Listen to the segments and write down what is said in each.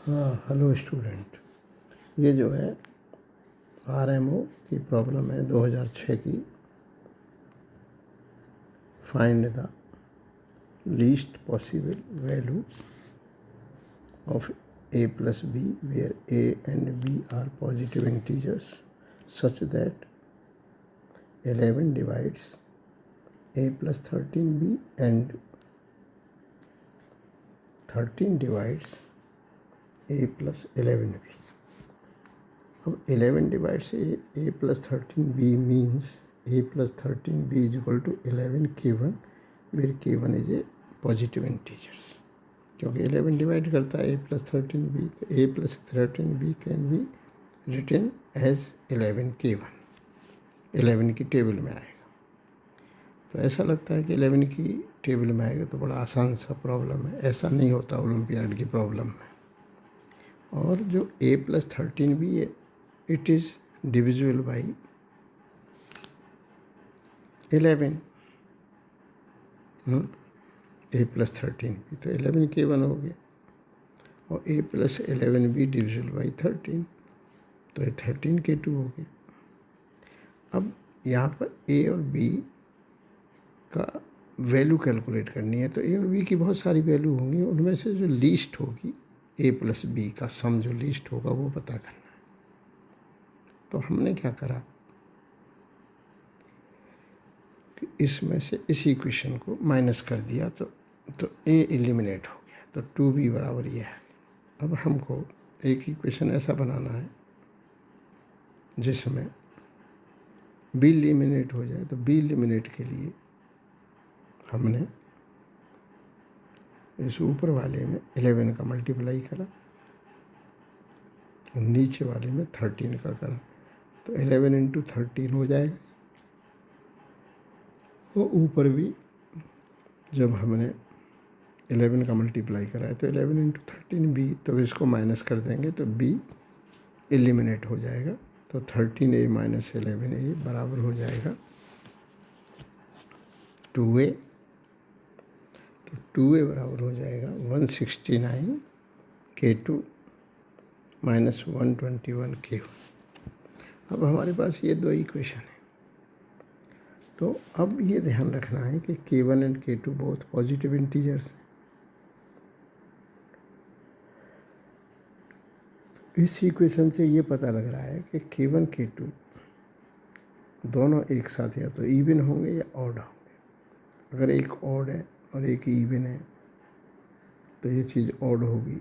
हाँ, hello student. ये जो है आरएमओ की प्रॉब्लम है 2006 की। Find the least possible value of a plus b where a and b are positive integers such that 11 divides a plus 13b and 13 divides a plus 11b. अब 11 divides a plus 13b means a plus 13b is equal to 11 k1 where k1 is a positive integers. क्योंकि 11 divide करता है a plus 13b, तो a plus 13b can be written as 11 k1, 11 की table में आएगा। तो ऐसा लगता है कि 11 की टेबल में आएगा तो बड़ा आसान सा प्रॉब्लम है। ऐसा नहीं होता ओलंपियाड की प्रॉब्लम में। और जो a plus 13b है it is divisible by 11, a plus 13b, तो 11 k1 हो गया। और a plus 11b divisible by 13, तो ये 13 k2 हो गया। अब यहाँ पर a और b का वैल्यू कैलकुलेट करनी है, तो a और b की बहुत सारी वैल्यू होंगी, उनमें से जो लीस्ट होगी a प्लस b का सम जो लीस्ट होगा वो पता करना है। तो हमने क्या करा कि इसमें से इस इक्वेशन को माइनस कर दिया, तो a एलिमिनेट हो गया, तो 2b बराबर ये है। अब हमको एक इक्वेशन ऐसा बनाना है जिसमें b एलिमिनेट हो जाए। तो b एलिमिनेट के लिए हमने इस ऊपर वाले में 11 का मल्टीप्लाई करा और नीचे वाले में 13 का करा, तो 11 इंटू 13 हो जाएगा। और ऊपर भी जब हमने 11 का मल्टीप्लाई करा है तो 11 इंटू 13 बी, तो इसको माइनस कर देंगे तो बी एलिमिनेट हो जाएगा। तो 13a माइनस 11a बराबर हो जाएगा 2a। तो 2a बराबर हो जाएगा 169 k2 माइनस 121 k1। अब हमारे पास ये दो इक्वेशन है। तो अब ये ध्यान रखना है कि k1 and k2 both positive integers हैं। इस इक्वेशन से ये पता लग रहा है कि k1 k2 दोनों एक साथ या तो इवन होंगे या ऑड होंगे। अगर एक ऑड है और एक इवन है तो ये चीज़ ऑड होगी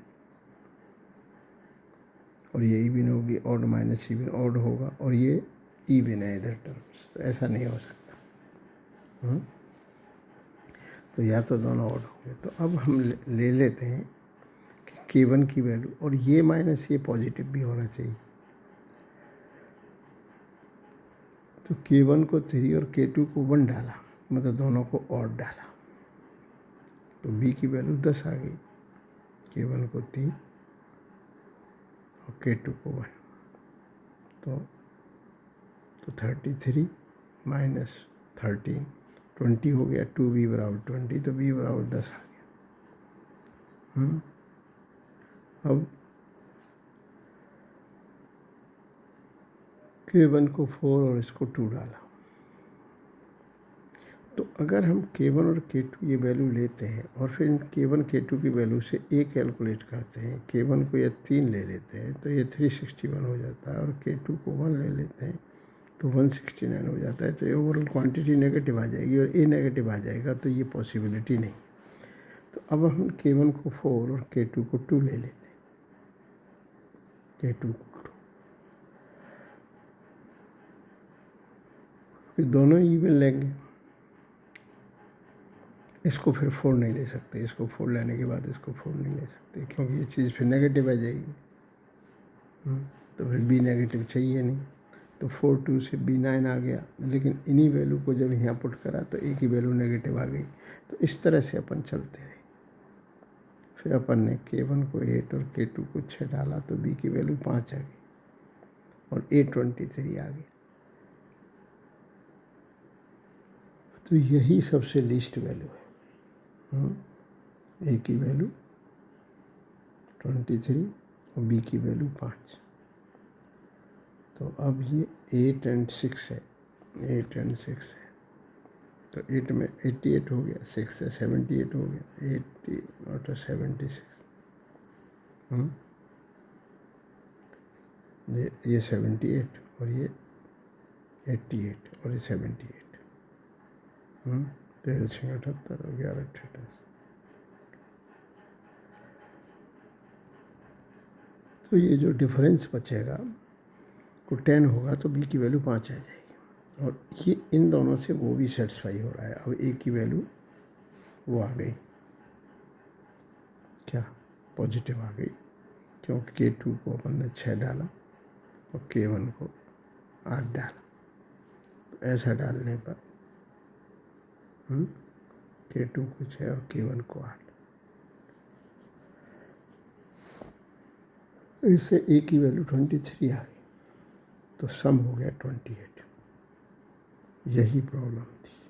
और ये इवन होगी, ऑड माइनस इवन ऑड होगा, और ये इवन है इधर टर्म्स, तो ऐसा नहीं हो सकता। तो या तो दोनों ऑड होंगे। तो अब हम ले लेते हैं कि k1 की वैल्यू, और ये माइनस ये पॉजिटिव भी होना चाहिए। तो k1 को 3 और k2 को 1 डाला, मतलब दोनों को ऑड डाला, तो b की वैल्यू 10 आ गई। k1 को 3 और k2 को 1, तो 33 माइनस 13 20 हो गया। 2b बराबर 20, तो b बराबर 10 आ गया। अब k1 को 4 और इसको 2 डाला। तो अगर हम k1 और k2 ये वैल्यू लेते हैं और फिर k1 k2 की वैल्यू से a कैलकुलेट करते हैं, k1 को ये 3 ले लेते हैं तो ये 361 हो जाता है, और k2 को 1 ले लेते हैं तो 169 हो जाता है। तो ये ओवरऑल क्वांटिटी नेगेटिव आ जाएगी और a नेगेटिव आ जाएगा, तो ये पॉसिबिलिटी नहीं। तो अब हम k1 को 4 और k2 को 2 ले लेते हैं। k2 को 2, फिर दोनों इवन लेंगे। इसको फिर 4 नहीं ले सकते, इसको 4 लेने के बाद इसको 4 नहीं ले सकते, क्योंकि ये चीज़ फिर नेगेटिव आ जाएगी। तो फिर b नेगेटिव चाहिए नहीं, तो 4 2 से b 9 आ गया। लेकिन इन्हीं वैल्यू को जब यहाँ पुट करा तो a की वैल्यू नेगेटिव आ गई। तो इस तरह से अपन चलते रहे। फिर अपन ने k1 को 8 और k2 को 6 डाला, तो b की वैल्यू 5 आ गई और a 23 आ गई। तो यही सबसे लीस्ट वैल्यू है। a की वैल्यू 23 और बी की वैल्यू 5। तो अब ये 8 और 6 है, 8 और 6 है, तो 8 में 88 हो गया, 6 से 78 हो गया, 80 और 76। ये 78 और ये 88 और ये 78, तो 78 और 11 38। तो ये जो डिफरेंस बचेगा वो 10 होगा, तो बी की वैल्यू 5 आ जाएगी। और ये इन दोनों से वो भी सेटिस्फाई हो रहा है। अब ए की वैल्यू वो आ गई, क्या पॉजिटिव आ गई, क्योंकि K2 को अपन ने 6 डाला और K1 को 8 डाला। तो ऐसा डालने पर K2 को 6 और K1 को 8, इससे ए की वैल्यू 23 आ गई, तो सम हो गया 28। यही प्रॉब्लम थी।